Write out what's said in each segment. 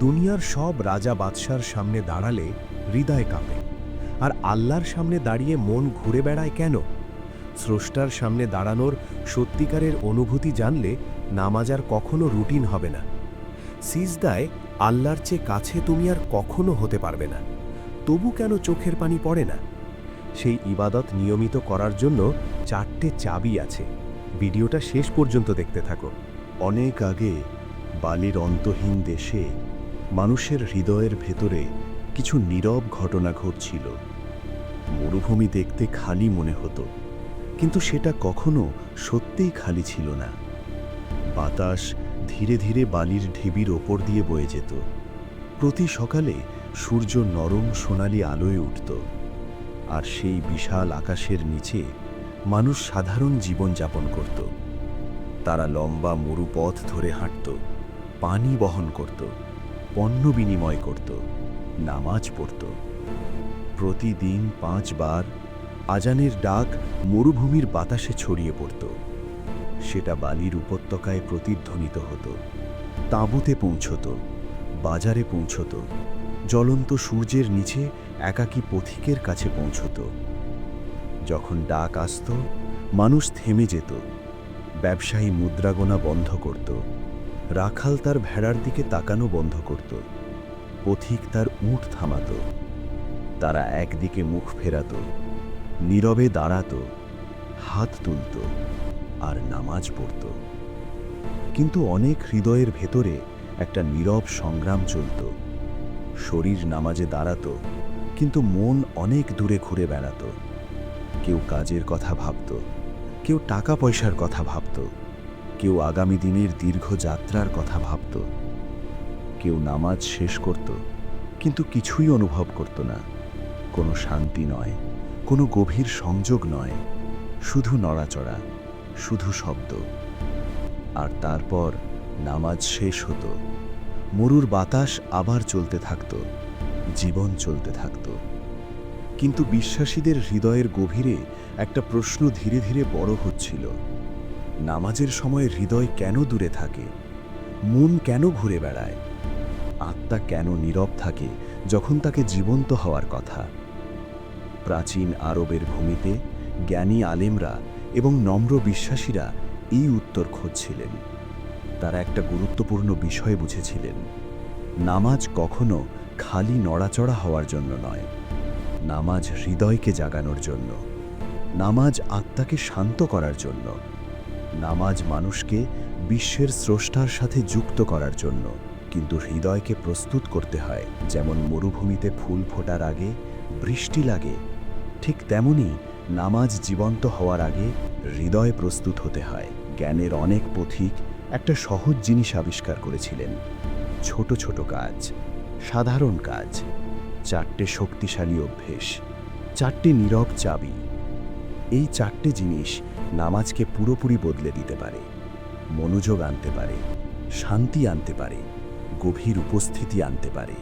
দুনিয়ার সব রাজা বাদশার সামনে দাঁড়ালে হৃদয় কাঁপে, আর আল্লাহর সামনে দাঁড়িয়ে মন ঘুরে বেড়ায় কেন? স্রষ্টার সামনে দাঁড়ানোর সত্যিকারের অনুভূতি জানলে নামাজ আর কখনো রুটিন হবে না। সিজদায় আল্লাহর চেয়ে কাছে তুমি আর কখনো হতে পারবে না। তবু কেন চোখের পানি পড়ে না? সেই ইবাদত নিয়মিত করার জন্য 4টে চাবি আছে। ভিডিওটা শেষ পর্যন্ত দেখতে থাকো। অনেক আগে বালির অন্তহীন দেশে মানুষের হৃদয়ের ভেতরে কিছু নীরব ঘটনা ঘটছিল। মরুভূমি দেখতে খালি মনে হতো, কিন্তু সেটা কখনো সত্যিই খালি ছিল না। বাতাস ধীরে ধীরে বালির ঢিবির ওপর দিয়ে বয়ে যেত। প্রতি সকালে সূর্য নরম সোনালি আলোয় উঠত, আর সেই বিশাল আকাশের নিচে মানুষ সাধারণ জীবনযাপন করত। তারা লম্বা মরুপথ ধরে হাঁটত, পানি বহন করত, পণ্য বিনিময় করত, নামাজ পড়ত। প্রতিদিন 5 বার আজানের ডাক মরুভূমির বাতাসে ছড়িয়ে পড়ত। সেটা বালির উপত্যকায় প্রতিধ্বনিত হতো, তাঁবুতে পৌঁছত, বাজারে পৌঁছত, জ্বলন্ত সূর্যের নিচে একাকী পথিকের কাছে পৌঁছত। যখন ডাক আসত, মানুষ থেমে যেত। ব্যবসায়ী মুদ্রা গোনা বন্ধ করত, রাখাল তার ভেড়ার দিকে তাকানো বন্ধ করত, পথিক তার উট থামাত। তারা একদিকে মুখ ফেরাত, নীরবে দাঁড়াত, হাত তুলত আর নামাজ পড়ত। কিন্তু অনেক হৃদয়ের ভেতরে একটা নীরব সংগ্রাম চলত। শরীর নামাজে দাঁড়াত, কিন্তু মন অনেক দূরে ঘুরে বেড়াত। কেউ কাজের কথা ভাবত, কেউ টাকা পয়সার কথা ভাবত, কেউ আগামী দিনের দীর্ঘ যাত্রার কথা ভাবত। কেউ নামাজ শেষ করত, কিন্তু কিছুই অনুভব করত না। কোনো শান্তি নয়, কোনো গভীর সংযোগ নয়, শুধু নড়াচড়া, শুধু শব্দ। আর তারপর নামাজ শেষ হতো, মরুর বাতাস আবার চলতে থাকত, জীবন চলতে থাকত। কিন্তু বিশ্বাসীদের হৃদয়ের গভীরে একটা প্রশ্ন ধীরে ধীরে বড় হচ্ছিল। নামাজের সময় হৃদয় কেন দূরে থাকে? মন কেন ঘুরে বেড়ায়? আত্মা কেন নীরব থাকে যখন তাকে জীবন্ত হওয়ার কথা? প্রাচীন আরবের ভূমিতে জ্ঞানী আলেমরা এবং নম্র বিশ্বাসীরা এই উত্তর খুঁজছিলেন। তারা একটা গুরুত্বপূর্ণ বিষয় বুঝেছিলেন। নামাজ কখনো খালি নড়াচড়া হওয়ার জন্য নয়, নামাজ হৃদয়কে জাগানোর জন্য, নামাজ আত্মাকে শান্ত করার জন্য, নামাজ মানুষকে বিশ্বের স্রষ্টার সাথে যুক্ত করার জন্য। কিন্তু হৃদয়কে প্রস্তুত করতে হয়। যেমন মরুভূমিতে ফুল ফোটার আগে বৃষ্টি লাগে, ঠিক তেমনি নামাজ জীবন্ত হওয়ার আগে হৃদয় প্রস্তুত হতে হয়। জ্ঞানের অনেক পথিক একটা সহজ জিনিস আবিষ্কার করেছিলেন। ছোট ছোট কাজ, সাধারণ কাজ, 4টে শক্তিশালী অভ্যেস, 4টে নীরব চাবি। এই 4টে জিনিস নামাজকে পুরোপুরি বদলে দিতে পারে, মনোযোগ আনতে পারে, শান্তি আনতে পারে, গভীর উপস্থিতি আনতে পারে।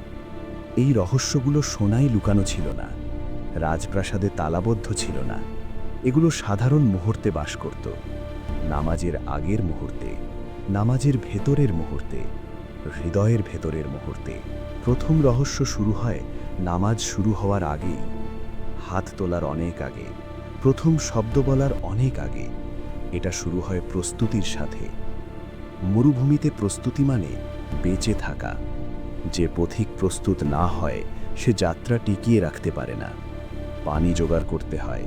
এই রহস্যগুলো সোনায় লুকানো ছিল না, রাজপ্রাসাদে তালাবদ্ধ ছিল না। এগুলো সাধারণ মুহূর্তে বাস করত। নামাজের আগের মুহূর্তে, নামাজের ভেতরের মুহূর্তে, হৃদয়ের ভেতরের মুহূর্তে। প্রথম রহস্য শুরু হয় নামাজ শুরু হওয়ার আগেই, হাত তোলার অনেক আগে, প্রথম শব্দ বলার অনেক আগে। এটা শুরু হয় প্রস্তুতির সাথে। মরুভূমিতে প্রস্তুতি মানে বেঁচে থাকা। যে পথিক প্রস্তুত না হয় সে যাত্রা টিকিয়ে রাখতে পারে না। পানি জোগাড় করতে হয়,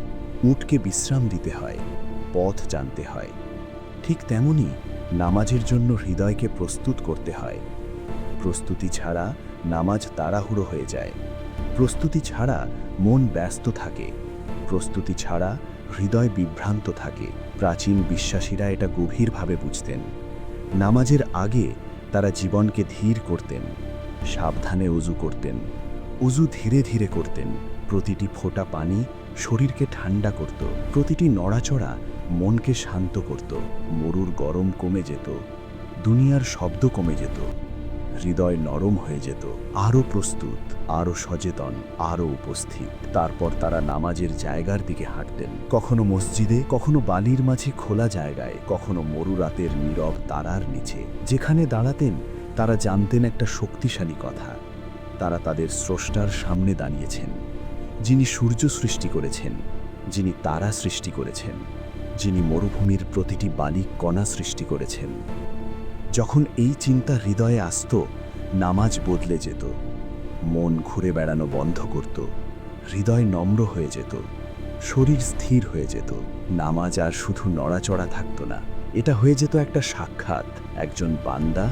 উটকে বিশ্রাম দিতে হয়, পথ জানতে হয়। ঠিক তেমনি নামাজের জন্য হৃদয়কে প্রস্তুত করতে হয়। প্রস্তুতি ছাড়া নামাজ তাড়াহুড়ো হয়ে যায়। প্রস্তুতি ছাড়া মন ব্যস্ত থাকে। প্রস্তুতি ছাড়া হৃদয় বিভ্রান্ত থাকে। প্রাচীন বিশ্বাসীরা এটা গভীরভাবে বুঝতেন। নামাজের আগে তারা জীবনকে ধীর করতেন, সাবধানে অজু করতেন। অজু ধীরে ধীরে করতেন। প্রতিটি ফোঁটা পানি শরীরকে ঠান্ডা করত, প্রতিটি নড়াচড়া মনকে শান্ত করত। মরুর গরম কমে যেত, দুনিয়ার শব্দ কমে যেত, হৃদয় নরম হয়ে যেত। আরও প্রস্তুত, আরও সচেতন, আরও উপস্থিত। তারপর তারা নামাজের জায়গার দিকে হাঁটতেন। কখনো মসজিদে, কখনো বালির মাঝে খোলা জায়গায়, কখনো মরু রাতের নীরব তারার নিচে। যেখানে দাঁড়াতেন তারা জানতেন একটা শক্তিশালী কথা। তারা তাদের স্রষ্টার সামনে দাঁড়িয়েছেন, যিনি সূর্য সৃষ্টি করেছেন, যিনি তারা সৃষ্টি করেছেন, যিনি মরুভূমির প্রতিটি বালিক কণা সৃষ্টি করেছেন। যখন এই চিন্তা হৃদয়ে আসত, নামাজ বদলে যেত, মন ঘুরে বেড়ানো বন্ধ করত, হৃদয় নম্র হয়ে যেত, শরীর স্থির হয়ে যেত। নামাজ আর শুধু নড়াচড়া থাকত না, এটা হয়ে যেত একটা সাক্ষাৎ, একজন বান্দা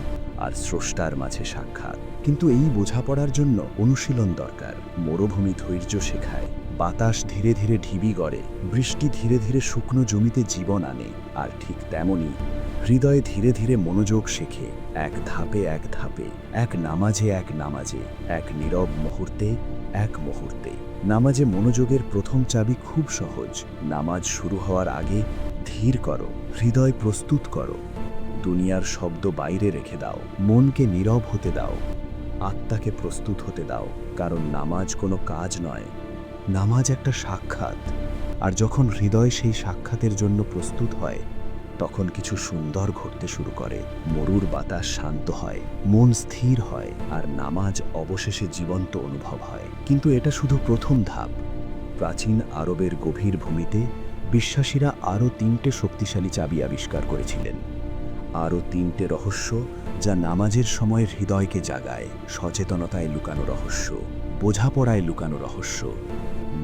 আর স্রষ্টার মাঝে সাক্ষাৎ। কিন্তু এই বোঝাপড়ার জন্য অনুশীলন দরকার। মরুভূমি ধৈর্য শেখায়, বাতাস ধীরে ধীরে ঢিবি গড়ে, বৃষ্টি ধীরে ধীরে শুকনো জমিতে জীবন আনে। আর ঠিক তেমনি হৃদয়ে ধীরে ধীরে মনোযোগ শেখে, এক ধাপে এক ধাপে, এক নামাজে এক নামাজে, এক নীরব মুহূর্তে এক মুহূর্তে। নামাজে মনোযোগের প্রথম চাবি খুব সহজ। নামাজ শুরু হওয়ার আগে ধীর করো, হৃদয় প্রস্তুত করো, দুনিয়ার শব্দ বাইরে রেখে দাও, মনকে নীরব হতে দাও, আত্মাকে প্রস্তুত হতে দাও। কারণ নামাজ কোনো কাজ নয়, নামাজ একটা সাক্ষাৎ। আর যখন হৃদয় সেই সাক্ষাতের জন্য প্রস্তুত হয়, তখন কিছু সুন্দর ঘটতে শুরু করে। মরুর বাতাস শান্ত হয়, মন স্থির হয়, আর নামাজ অবশেষে জীবন্ত অনুভব হয়। কিন্তু এটা শুধু প্রথম ধাপ। প্রাচীন আরবের গভীর ভূমিতে বিশ্বাসীরা আরও 3টে শক্তিশালী চাবি আবিষ্কার করেছিলেন, আরও 3টে রহস্য যা নামাজের সময় হৃদয়কে জাগায়। সচেতনতায় লুকানো রহস্য, বোঝাপড়ায় লুকানো রহস্য,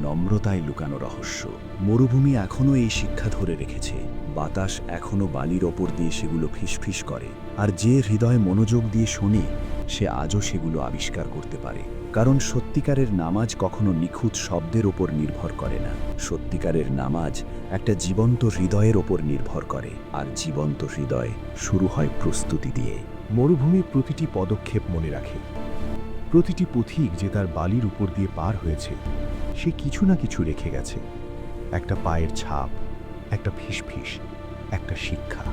নম্রতায় লুকানো রহস্য। মরুভূমি এখনও এই শিক্ষা ধরে রেখেছে, বাতাস এখনও বালির ওপর দিয়ে সেগুলো ফিসফিস করে। আর যে হৃদয় মনোযোগ দিয়ে শোনে, সে আজও সেগুলো আবিষ্কার করতে পারে। কারণ সত্যিকারের নামাজ কখনো নিখুঁত শব্দের ওপর নির্ভর করে না। সত্যিকারের নামাজ একটা জীবন্ত হৃদয়ের ওপর নির্ভর করে, আর জীবন্ত হৃদয় শুরু হয় প্রস্তুতি দিয়ে। মরুভূমি প্রতিটি পদক্ষেপ মনে রাখে, প্রতিটি পথিক যে তার বালির উপর দিয়ে পার হয়েছে, সে কিছু না কিছু রেখে গেছে। একটা পায়ের ছাপ, একটা ফিসফিস, একটা শিক্ষা।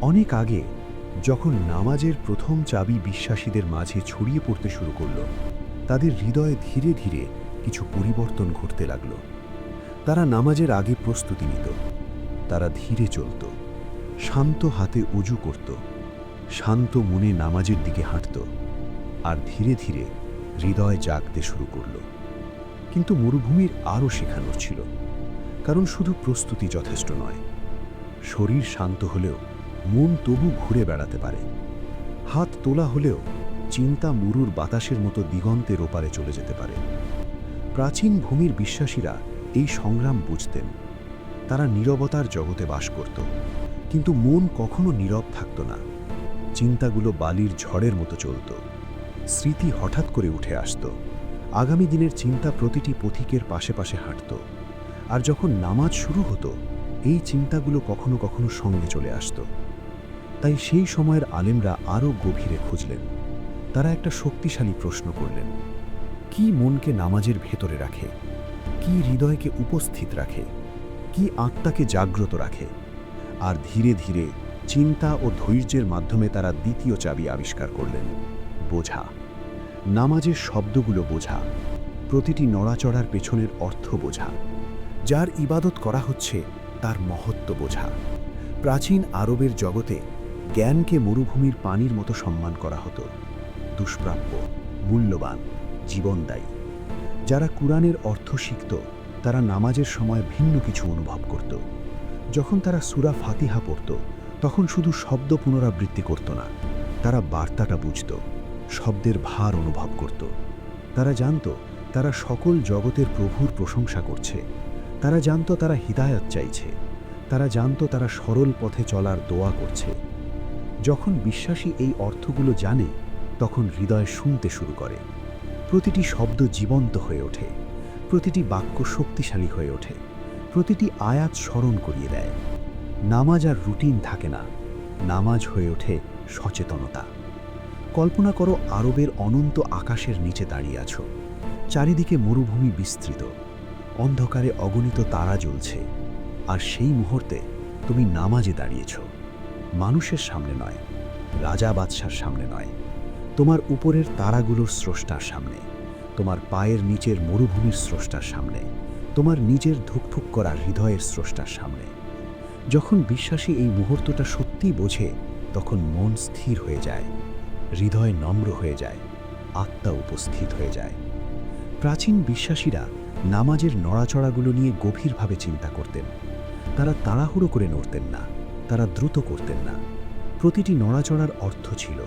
অনেক আগে যখন নামাজের প্রথম চাবি বিশ্বাসীদের মাঝে ছড়িয়ে পড়তে শুরু করল, তাদের হৃদয়ে ধীরে ধীরে কিছু পরিবর্তন ঘটতে লাগল। তারা নামাজের আগে প্রস্তুতি নিত, তারা ধীরে চলত, শান্ত হাতে উজু করত, শান্ত মনে নামাজের দিকে হাঁটত, আর ধীরে ধীরে হৃদয় জাগতে শুরু করল। কিন্তু মরুভূমির আরও শেখানোর ছিল, কারণ শুধু প্রস্তুতি যথেষ্ট নয়। শরীর শান্ত হলেও মন তবু ঘুরে বেড়াতে পারে। হাত তোলা হলেও চিন্তা মরুর বাতাসের মতো দিগন্তের ওপারে চলে যেতে পারে। প্রাচীন ভূমির বিশ্বাসীরা এই সংগ্রাম বুঝতেন। তারা নীরবতার জগতে বাস করত, কিন্তু মন কখনো নীরব থাকত না। চিন্তাগুলো বালির ঝড়ের মতো চলত, স্মৃতি হঠাৎ করে উঠে আসত, আগামী দিনের চিন্তা প্রতিটি পথিকের পাশে পাশে হাঁটত। আর যখন নামাজ শুরু হতো, এই চিন্তাগুলো কখনো কখনো সঙ্গে চলে আসত। তাই সেই সময়ের আলেমরা আরও গভীরে খুঁজলেন। তারা একটা শক্তিশালী প্রশ্ন করলেন, কি মনকে নামাজের ভেতরে রাখে, কি হৃদয়কে উপস্থিত রাখে, কি আত্মাকে জাগ্রত রাখে? আর ধীরে ধীরে চিন্তা ও ধৈর্যের মাধ্যমে তারা দ্বিতীয় চাবি আবিষ্কার করলেন, বোঝা। নামাজের শব্দগুলো বোঝা, প্রতিটি নড়াচড়ার পেছনের অর্থ বোঝা, যার ইবাদত করা হচ্ছে তার মহত্ব বোঝা। প্রাচীন আরবের জগতে জ্ঞানকে মরুভূমির পানির মতো সম্মান করা হতো, দুষ্প্রাপ্য, মূল্যবান, জীবনদায়ী। যারা কুরআনের অর্থ শিখত, তারা নামাজের সময় ভিন্ন কিছু অনুভব করত। যখন তারা সূরা ফাতিহা পড়ত, তখন শুধু শব্দ পুনরাবৃত্তি করত না, তারা বার্তাটা বুঝত, শব্দের ভার অনুভব করত। তারা জানত তারা সকল জগতের প্রভুর প্রশংসা করছে, তারা জানত তারা হিদায়াত চাইছে, তারা জানত তারা সরল পথে চলার দোয়া করছে। যখন বিশ্বাসী এই অর্থগুলো জানে, তখন হৃদয় শুনতে শুরু করে। প্রতিটি শব্দ জীবন্ত হয়ে ওঠে, প্রতিটি বাক্য শক্তিশালী হয়ে ওঠে, প্রতিটি আয়াত স্মরণ করিয়ে দেয়। নামাজ আর রুটিন থাকে না, নামাজ হয়ে ওঠে সচেতনতা। কল্পনা করো আরবের অনন্ত আকাশের নিচে দাঁড়িয়ে আছো, চারিদিকে মরুভূমি বিস্তৃত, অন্ধকারে অগণিত তারা জ্বলছে, আর সেই মুহূর্তে তুমি নামাজে দাঁড়িয়েছ। মানুষের সামনে নয়, রাজা বাদশার সামনে নয়, তোমার উপরের তারাগুলোর স্রষ্টার সামনে, তোমার পায়ের নিচের মরুভূমির স্রষ্টার সামনে, তোমার নিজের ধুকফুক করা হৃদয়ের স্রষ্টার সামনে। যখন বিশ্বাসী এই মুহূর্তটা সত্যিই বোঝে, তখন মন স্থির হয়ে যায়, হৃদয় নম্র হয়ে যায়, আত্মা উপস্থিত হয়ে যায়। প্রাচীন বিশ্বাসীরা নামাজের নড়াচড়াগুলো নিয়ে গভীরভাবে চিন্তা করতেন। তারা তাড়াহুড়ো করে নড়তেন না, তারা দ্রুত করতেন না। প্রতিটি নড়াচড়ার অর্থ ছিল।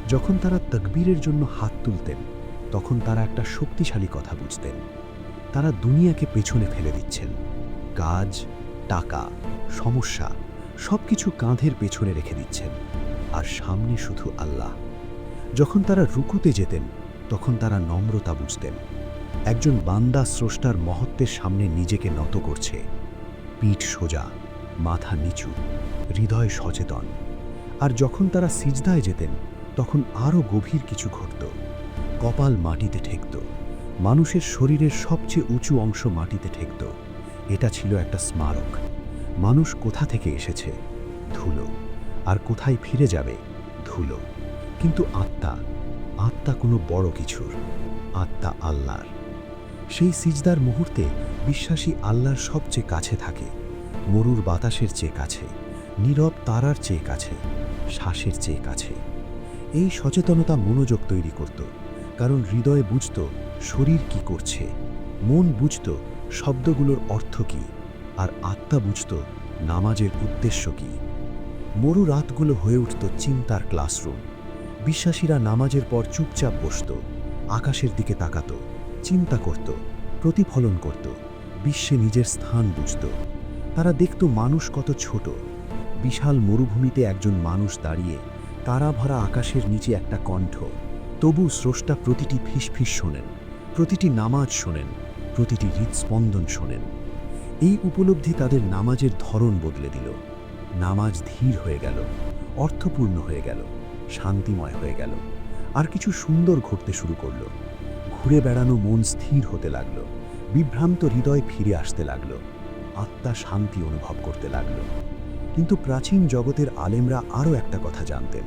যখন তারা তাকবীরের জন্য হাত তুলতেন, তখন তারা একটা শক্তিশালী কথা বুঝতেন। তারা দুনিয়াকে পেছনে ফেলে দিচ্ছেন। কাজ, টাকা, সমস্যা সবকিছু কাঁধের পেছনে রেখে দিচ্ছেন, আর সামনে শুধু আল্লাহ। যখন তারা রুকুতে যেতেন, তখন তারা নম্রতা বুঝতেন। একজন বান্দা স্রষ্টার মহত্বের সামনে নিজেকে নত করছে, পিঠ সোজা, মাথা নিচু, হৃদয় সচেতন। আর যখন তারা সিজদায় যেতেন, তখন আরও গভীর কিছু ঘটত। কপাল মাটিতে ঠেকত, মানুষের শরীরের সবচেয়ে উঁচু অংশ মাটিতে ঠেকত। এটা ছিল একটা স্মারক। মানুষ কোথা থেকে এসেছে? ধুলো। আর কোথায় ফিরে যাবে? ধুলো। কিন্তু আত্মা কোনো বড় কিছুর, আত্মা আল্লাহর। সেই সিজদার মুহূর্তে বিশ্বাসী আল্লাহর সবচেয়ে কাছে থাকে, মরুর বাতাসের চেয়ে কাছে, নীরব তারার চেয়ে কাছে, শ্বাসের চেয়ে কাছে। এই সচেতনতা মনোযোগ তৈরি করত, কারণ হৃদয়ে বুঝত শরীর কি করছে, মন বুঝত শব্দগুলোর অর্থ কী, আর আত্মা বুঝত নামাজের উদ্দেশ্য কী। মরু রাতগুলো হয়ে উঠত চিন্তার ক্লাসরুম। বিশ্বাসীরা নামাজের পর চুপচাপ বসত, আকাশের দিকে তাকাত, চিন্তা করত, প্রতিফলন করত, বিশ্বে নিজের স্থান বুঝত। তারা দেখত মানুষ কত ছোট। বিশাল মরুভূমিতে একজন মানুষ দাঁড়িয়ে, তারা ভরা আকাশের নিচে একটা কণ্ঠ। তবু স্রষ্টা প্রতিটি ফিসফিস শোনেন, প্রতিটি নামাজ শোনেন, প্রতিটি হৃৎস্পন্দন শোনেন। এই উপলব্ধি তাদের নামাজের ধরন বদলে দিল। নামাজ ধীর হয়ে গেল, অর্থপূর্ণ হয়ে গেল, শান্তিময় হয়ে গেল। আর কিছু সুন্দর ঘটতে শুরু করল। ঘুরে বেড়ানো মন স্থির হতে লাগল, বিভ্রান্ত হৃদয় ফিরে আসতে লাগল, আত্মা শান্তি অনুভব করতে লাগল। কিন্তু প্রাচীন জগতের আলেমরা আরও একটা কথা জানতেন।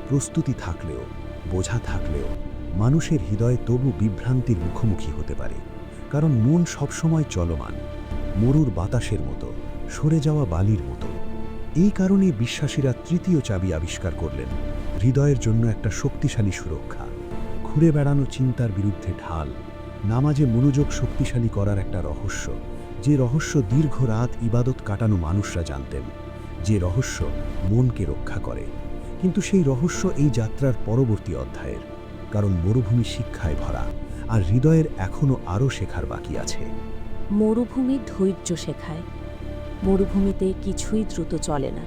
প্রস্তুতি থাকলেও, বোঝা থাকলেও মানুষের হৃদয় তবু বিভ্রান্তির মুখোমুখি হতে পারে, কারণ মন সবসময় চলমান, মরুর বাতাসের মতো, সরে যাওয়া বালির মতো। এই কারণে বিশ্বাসীরা তৃতীয় চাবি আবিষ্কার করলেন, হৃদয়ের জন্য একটা শক্তিশালী সুরক্ষা। ঘুরে বেড়ানো চিন্তার বিরুদ্ধে ঢাল, নামাজে মনোযোগ শক্তিশালী করার একটা রহস্য, যে রহস্য দীর্ঘ রাত ইবাদত কাটানো মানুষরা জানতেন, যে রহস্য মনকে রক্ষা করে। কিন্তু সেই রহস্য এই যাত্রার পরবর্তী অধ্যায়ের, কারণ মরুভূমি শিক্ষায় ভরা, আর হৃদয়ের এখনও আরও শেখার বাকি আছে। মরুভূমি ধৈর্য শেখায়। মরুভূমিতে কিছুই দ্রুত চলে না।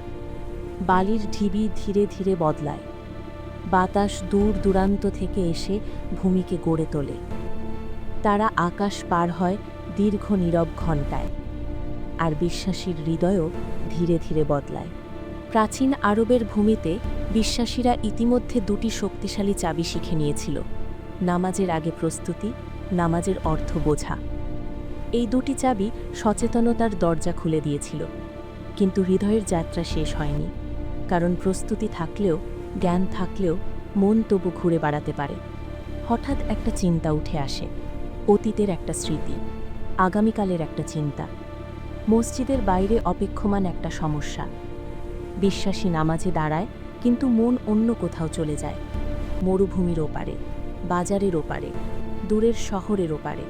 বালির ঢিবি ধীরে ধীরে বদলায়। বাতাস দূর দূরান্ত থেকে এসে ভূমিকে গড়ে তোলে। তারা আকাশ পার হয় দীর্ঘ নীরব ঘণ্টায়। আর বিশ্বাসীর হৃদয়ও ধীরে ধীরে বদলায়। প্রাচীন আরবের ভূমিতে বিশ্বাসীরা ইতিমধ্যে দুটি শক্তিশালী চাবি শিখে নিয়েছিল: নামাজের আগে প্রস্তুতি, নামাজের অর্থ বোঝা। এই দুটি চাবি সচেতনতার দরজা খুলে দিয়েছিল। কিন্তু হৃদয়ের যাত্রা শেষ হয়নি, কারণ প্রস্তুতি থাকলেও, জ্ঞান থাকলেও মন তবু ঘুরে বেড়াতে পারে। হঠাৎ একটা চিন্তা উঠে আসে, অতীতের একটা স্মৃতি, আগামীকালের একটা চিন্তা, মসজিদের বাইরে অপেক্ষমান একটা সমস্যা। বিশ্বাসী নামাজে দাঁড়ায়, কিন্তু মন অন্য কোথাও চলে যায়। মরুভূমির ওপারে, বাজারের ওপারে, দূরের শহরের ওপারে।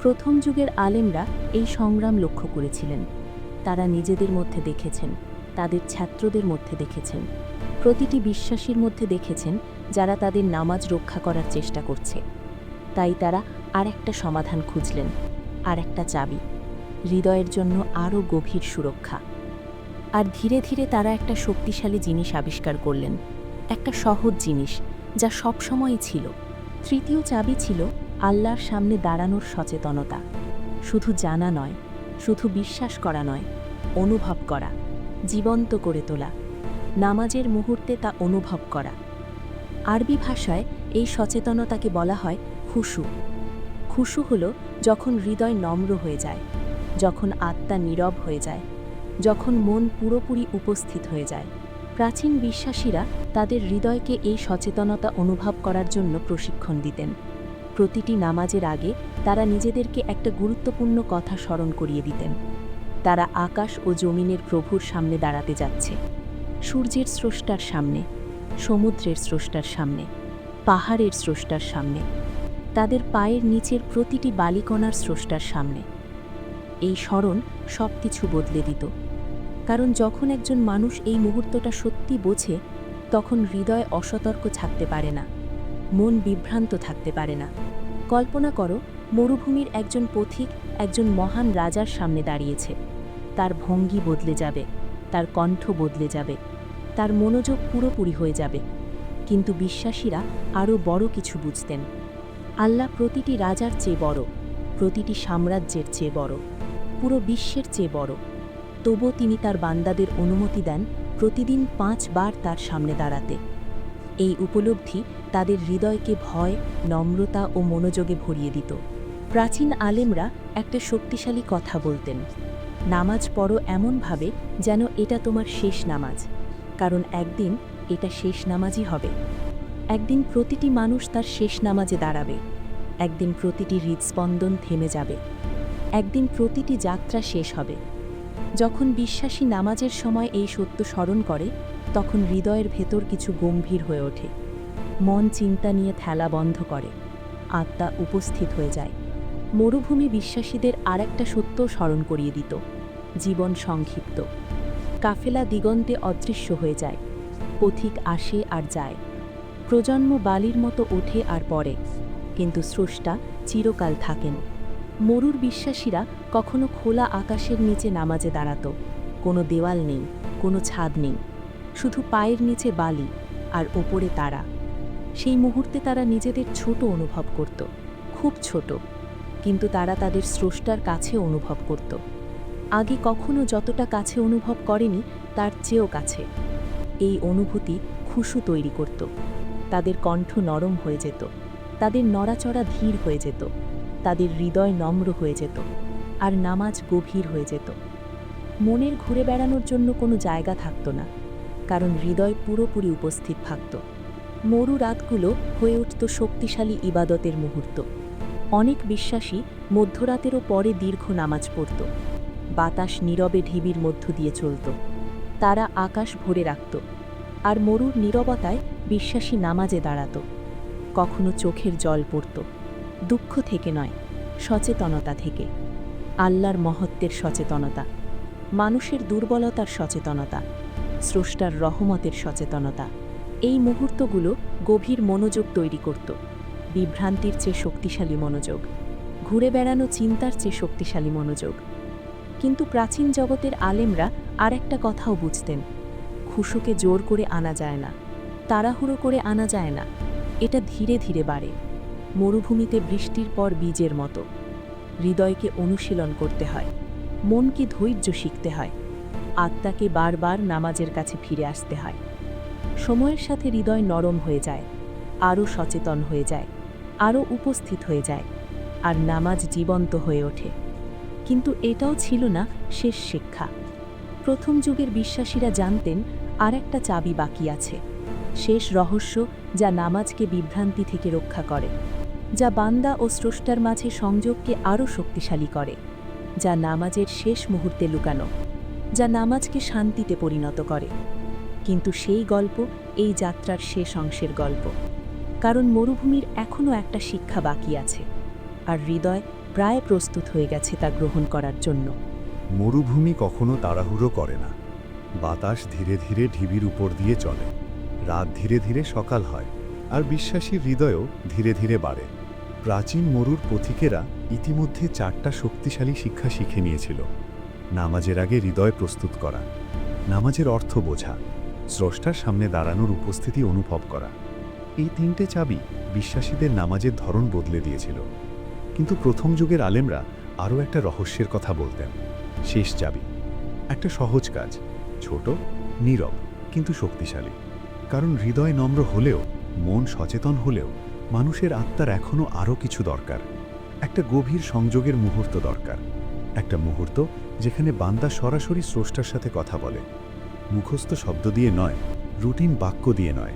প্রথম যুগের আলেমরা এই সংগ্রাম লক্ষ্য করেছিলেন। তারা নিজেদের মধ্যে দেখেছেন, তাদের ছাত্রদের মধ্যে দেখেছেন, প্রতিটি বিশ্বাসীর মধ্যে দেখেছেন যারা তাদের নামাজ রক্ষা করার চেষ্টা করছে। তাই তারা আর একটা সমাধান খুঁজলেন, আর একটা চাবি, হৃদয়ের জন্য আরও গভীর সুরক্ষা। আর ধীরে ধীরে তারা একটা শক্তিশালী জিনিস আবিষ্কার করলেন, একটা সহজ জিনিস যা সবসময়ই ছিল। তৃতীয় চাবি ছিল আল্লাহর সামনে দাঁড়ানোর সচেতনতা। শুধু জানা নয়, শুধু বিশ্বাস করা নয়, অনুভব করা, জীবন্ত করে তোলা, নামাজের মুহূর্তে তা অনুভব করা। আরবি ভাষায় এই সচেতনতাকে বলা হয় খুশু। খুশু হলো যখন হৃদয় নম্র হয়ে যায়, যখন আত্মা নীরব হয়ে যায়, যখন মন পুরোপুরি উপস্থিত হয়ে যায়। প্রাচীন বিশ্বাসীরা তাদের হৃদয়কে এই সচেতনতা অনুভব করার জন্য প্রশিক্ষণ দিতেন। প্রতিটি নামাজের আগে তারা নিজেদেরকে একটা গুরুত্বপূর্ণ কথা স্মরণ করিয়ে দিতেন। তারা আকাশ ও জমিনের প্রভুর সামনে দাঁড়াতে যাচ্ছে, সূর্যের স্রষ্টার সামনে, সমুদ্রের স্রষ্টার সামনে, পাহাড়ের স্রষ্টার সামনে, তাদের পায়ের নিচের প্রতিটি বালিকণার স্রষ্টার সামনে। এই স্মরণ সব কিছু বদলে দিত। কারণ যখন একজন মানুষ এই মুহূর্তটা সত্যি বোঝে, তখন হৃদয় অসতর্ক থাকতে পারে না, মন বিভ্রান্ত থাকতে পারে না। কল্পনা করো, মরুভূমির একজন পথিক একজন মহান রাজার সামনে দাঁড়িয়েছে। তার ভঙ্গি বদলে যাবে, তার কণ্ঠ বদলে যাবে, তার মনোযোগ পুরোপুরি হয়ে যাবে। কিন্তু বিশ্বাসীরা আরও বড় কিছু বুঝতেন। আল্লাহ প্রতিটি রাজার চেয়ে বড়, প্রতিটি সাম্রাজ্যের চেয়ে বড়, পুরো বিশ্বের চেয়ে বড়। তবুও তিনি তার বান্দাদের অনুমতি দেন প্রতিদিন 5 বার তার সামনে দাঁড়াতে। এই উপলব্ধি তাদের হৃদয়কে ভয়, নম্রতা ও মনোযোগে ভরিয়ে দিত। প্রাচীন আলেমরা একটা শক্তিশালী কথা বলতেন, নামাজ পড়ো এমনভাবে যেন এটা তোমার শেষ নামাজ, কারণ একদিন এটা শেষ নামাজই হবে। একদিন প্রতিটি মানুষ তার শেষ নামাজে দাঁড়াবে, একদিন প্রতিটি হৃদস্পন্দন থেমে যাবে, একদিন প্রতিটি যাত্রা শেষ হবে। যখন বিশ্বাসী নামাজের সময় এই সত্য স্মরণ করে, তখন হৃদয়ের ভেতর কিছু গম্ভীর হয়ে ওঠে। মন চিন্তা নিয়ে থেলা বন্ধ করে, আত্মা উপস্থিত হয়ে যায়। মরুভূমি বিশ্বাসীদের আরেকটা সত্য স্মরণ করিয়ে দিত, জীবন সংক্ষিপ্ত। কাফেলা দিগন্তে অদৃশ্য হয়ে যায়, পথিক আসে আর যায়, প্রজন্ম বালির মতো ওঠে আর পড়ে, কিন্তু স্রষ্টা চিরকাল থাকেন। মরুর বিশ্বাসীরা কখনো খোলা আকাশের নিচে নামাজে দাঁড়াত। কোনো দেওয়াল নেই, কোনো ছাদ নেই, শুধু পায়ের নিচে বালি আর ওপরে তারা। সেই মুহূর্তে তারা নিজেদের ছোট অনুভব করত, খুব ছোট, কিন্তু তারা তাদের স্রষ্টার কাছে অনুভব করত। আগে কখনো যতটা কাছে অনুভব করেনি, তার চেয়েও কাছে। এই অনুভূতি খুশু তৈরি করত। তাদের কণ্ঠ নরম হয়ে যেত, তাদের নড়াচড়া ধীর হয়ে যেত, তাদের হৃদয় নম্র হয়ে যেত, আর নামাজ গভীর হয়ে যেত। মনের ঘুরে বেড়ানোর জন্য কোনো জায়গা থাকত না, কারণ হৃদয় পুরোপুরি উপস্থিত থাকত। মরু রাতগুলো হয়ে উঠত শক্তিশালী ইবাদতের মুহূর্ত। অনেক বিশ্বাসী মধ্যরাতেরও পরে দীর্ঘ নামাজ পড়ত। বাতাস নীরবে ঢিবির মধ্য দিয়ে চলত, তারা আকাশ ভরে রাখত, আর মরুর নীরবতায় বিশ্বাসী নামাজে দাঁড়াত। কখনো চোখের জল পড়ত, দুঃখ থেকে নয়, সচেতনতা থেকে। আল্লাহর মহত্বের সচেতনতা, মানুষের দুর্বলতার সচেতনতা, স্রষ্টার রহমতের সচেতনতা। এই মুহূর্তগুলো গভীর মনোযোগ তৈরি করত, বিভ্রান্তির চেয়ে শক্তিশালী মনোযোগ, ঘুরে বেড়ানো চিন্তার চেয়ে শক্তিশালী মনোযোগ। কিন্তু প্রাচীন জগতের আলেমরা আর একটা কথাও বুঝতেন, খুশুকে জোর করে আনা যায় না, তাড়াহুড়ো করে আনা যায় না, এটা ধীরে ধীরে বাড়ে, মরুভূমিতে বৃষ্টির পর বীজের মতো। হৃদয়কে অনুশীলন করতে হয়, মনকে ধৈর্য শিখতে হয়, আত্মাকে বারবার নামাজের কাছে ফিরে আসতে হয়। সময়ের সাথে হৃদয় নরম হয়ে যায়, আরও সচেতন হয়ে যায়, আরও উপস্থিত হয়ে যায়, আর নামাজ জীবন্ত হয়ে ওঠে। কিন্তু এটাও ছিল না শেষ শিক্ষা। প্রথম যুগের বিশ্বাসীরা জানতেন আর একটা চাবি বাকি আছে, শেষ রহস্য, যা নামাজকে বিভ্রান্তি থেকে রক্ষা করে, যা বান্দা ও স্রষ্টার মাঝে সংযোগকে আরও শক্তিশালী করে, যা নামাজের শেষ মুহূর্তে লুকানো, যা নামাজকে শান্তিতে পরিণত করে। কিন্তু সেই গল্প এই যাত্রার শেষ অংশের গল্প, কারণ মরুভূমির এখনও একটা শিক্ষা বাকি আছে, আর হৃদয় প্রায় প্রস্তুত হয়ে গেছে তা গ্রহণ করার জন্য। মরুভূমি কখনো তাড়াহুড়ো করে না। বাতাস ধীরে ধীরে ঢিবির উপর দিয়ে চলে, রাত ধীরে ধীরে সকাল হয়, আর বিশ্বাসীর হৃদয়ও ধীরে ধীরে বাড়ে। প্রাচীন মরুর পথিকেরা ইতিমধ্যে 4টা শক্তিশালী শিক্ষা শিখে নিয়েছিল। নামাজের আগে হৃদয় প্রস্তুত করা, নামাজের অর্থ বোঝা, স্রষ্টার সামনে দাঁড়ানোর উপস্থিতি অনুভব করা। এই 3টে চাবি বিশ্বাসীদের নামাজের ধরন বদলে দিয়েছিল। কিন্তু প্রথম যুগের আলেমরা আরও একটা রহস্যের কথা বলতেন, শেষ চাবি। একটা সহজ কাজ, ছোট, নীরব, কিন্তু শক্তিশালী। কারণ হৃদয় নম্র হলেও, মন সচেতন হলেও, মানুষের আত্মার এখনও আরও কিছু দরকার। একটা গভীর সংযোগের মুহূর্ত দরকার, একটা মুহূর্ত যেখানে বান্দা সরাসরি স্রষ্টার সাথে কথা বলে, মুখস্থ শব্দ দিয়ে নয়, রুটিন বাক্য দিয়ে নয়,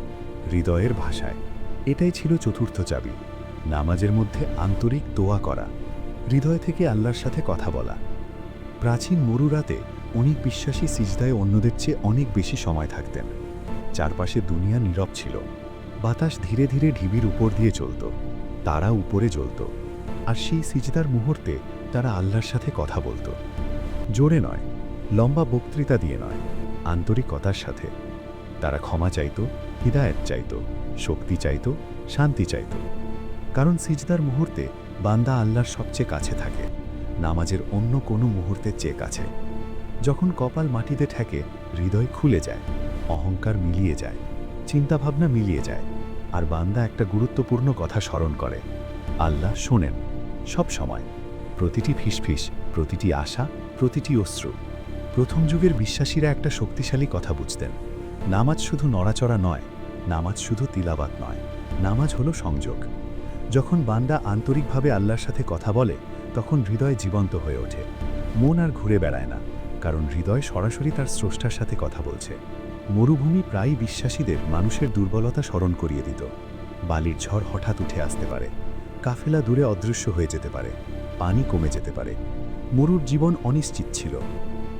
হৃদয়ের ভাষায়। এটাই ছিল চতুর্থ চাবি, নামাজের মধ্যে আন্তরিক দোয়া করা, হৃদয় থেকে আল্লাহর সাথে কথা বলা। প্রাচীন মরুরাতে অনেক বিশ্বাসী সিজদায় অন্যদের চেয়ে অনেক বেশি সময় থাকতেন। চারপাশে দুনিয়া নীরব ছিল। বাতাস ধীরে ধীরে ঢিবির উপর দিয়ে চলত, তারা উপরে জ্বলত। আর সেই সিজদার মুহূর্তে তারা আল্লাহর সাথে কথা বলতো। জোরে নয়, লম্বা বক্তৃতা দিয়ে নয়, আন্তরিকতার সাথে। তারা ক্ষমা চাইত, হিদায়াত চাইত, শক্তি চাইত, শান্তি চাইত। কারণ সিজদার মুহূর্তে বান্দা আল্লাহর সবচেয়ে কাছে থাকে, নামাজের অন্য কোনো মুহূর্তের চেয়ে কাছে। যখন কপাল মাটিতে ঠেকে, হৃদয় খুলে যায়, অহংকার মিলিয়ে যায়, চিন্তাভাবনা মিলিয়ে যায়, আর বান্দা একটা গুরুত্বপূর্ণ কথা স্মরণ করে: আল্লাহ শোনেন সব সময়, প্রতিটি ফিসফিস, প্রতিটি আশা, প্রতিটি অশ্রু। প্রথম যুগের বিশ্বাসীরা একটা শক্তিশালী কথা বুঝতেন: নামাজ শুধু নড়াচড়া নয়, নামাজ শুধু তিলাবাত নয়, নামাজ হলো সংযোগ। যখন বান্দা আন্তরিকভাবে আল্লাহর সাথে কথা বলে, তখন হৃদয় জীবন্ত হয়ে ওঠে। মন আর ঘুরে বেড়ায় না, কারণ হৃদয় সরাসরি তার স্রষ্টার সাথে কথা বলছে। মরুভূমি প্রায়ই বিশ্বাসীদের মানুষের দুর্বলতা স্মরণ করিয়ে দিত। বালির ঝড় হঠাৎ উঠে আসতে পারে, কাফেলা দূরে অদৃশ্য হয়ে যেতে পারে, পানি কমে যেতে পারে। মরুর জীবন অনিশ্চিত ছিল,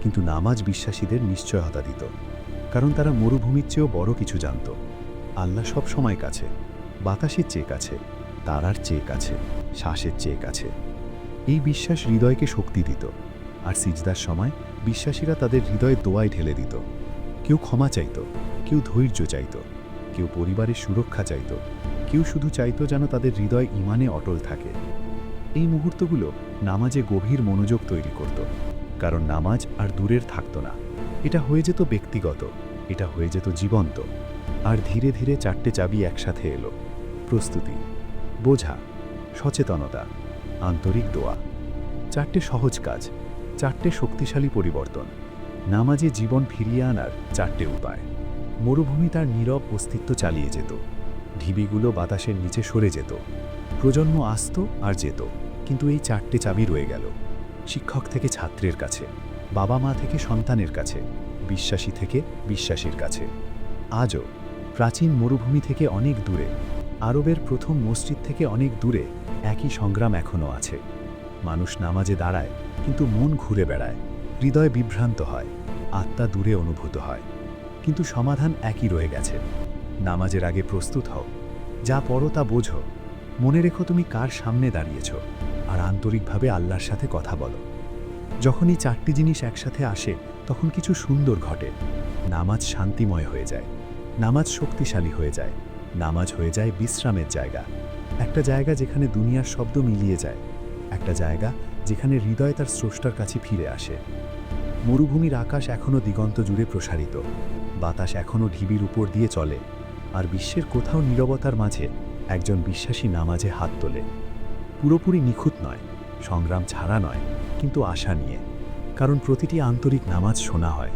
কিন্তু নামাজ বিশ্বাসীদের নিশ্চয়তা দিত, কারণ তারা মরুভূমির চেয়েও বড় কিছু জানত। আল্লাহ সব সময় কাছে, বাতাসের চেয়ে কাছে, তারার চেয়ে কাছে, শ্বাসের চেয়ে কাছে। এই বিশ্বাস হৃদয়কে শক্তি দিত। আর সিজদার সময় বিশ্বাসীরা তাদের হৃদয়ে দোয়ায় ঢেলে দিত। কেউ ক্ষমা চাইত, কেউ ধৈর্য চাইত, কেউ পরিবারের সুরক্ষা চাইত, কেউ শুধু চাইত যেন তাদের হৃদয় ঈমানে অটল থাকে। এই মুহূর্তগুলো নামাজে গভীর মনোযোগ তৈরি করত, কারণ নামাজ আর দূরের থাকত না। এটা হয়ে যেত ব্যক্তিগত, এটা হয়ে যেত জীবন্ত। আর ধীরে ধীরে চারটে চাবি একসাথে এলো: প্রস্তুতি, বোঝা, সচেতনতা, আন্তরিক দোয়া। চারটে সহজ কাজ, চারটে শক্তিশালী পরিবর্তন। নামাজে জীবন ফিরিয়ে আনার চারটে উপায়। মরুভূমি তার নীরব অস্তিত্ব চালিয়ে যেত, ঢিবিগুলো বাতাসের নিচে সরে যেত, প্রজন্ম আসত আর যেত, কিন্তু এই চারটে চাবি রয়ে গেল। শিক্ষক থেকে ছাত্রের কাছে, বাবা মা থেকে সন্তানের কাছে, বিশ্বাসী থেকে বিশ্বাসীর কাছে। আজও প্রাচীন মরুভূমি থেকে অনেক দূরে, আরবের প্রথম মসজিদ থেকে অনেক দূরে একই সংগ্রাম এখনও আছে। মানুষ নামাজে দাঁড়ায়, কিন্তু মন ঘুরে বেড়ায়, হৃদয় বিভ্রান্ত হয়, আত্মা দূরে অনুভূত হয়। কিন্তু সমাধান একই রয়ে গেছে: নামাজের আগে প্রস্তুত হও, যা পড়ো তা বোঝো, মনে রেখো তুমি কার সামনে দাঁড়িয়েছ, আর আন্তরিকভাবে আল্লাহর সাথে কথা বলো। যখন এই চারটি জিনিস একসাথে আসে, তখন কিছু সুন্দর ঘটে। নামাজ শান্তিময় হয়ে যায়, নামাজ শক্তিশালী হয়ে যায়, নামাজ হয়ে যায় বিশ্রামের জায়গা। একটা জায়গা যেখানে দুনিয়ার শব্দ মিলিয়ে যায়, একটা জায়গা যেখানে হৃদয় তার স্রষ্টার কাছে ফিরে আসে। মরুভূমির আকাশ এখনও দিগন্ত জুড়ে প্রসারিত, বাতাস এখনও ঢিবির উপর দিয়ে চলে, আর বিশ্বের কোথাও নীরবতার মাঝে একজন বিশ্বাসী নামাজে হাত তোলে। পুরোপুরি নিখুঁত নয়, সংগ্রাম ছাড়া নয়, কিন্তু আশা নিয়ে। কারণ প্রতিটি আন্তরিক নামাজ শোনা হয়,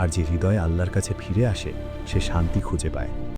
আর যে হৃদয় আল্লাহর কাছে ফিরে আসে, সে শান্তি খুঁজে পায়।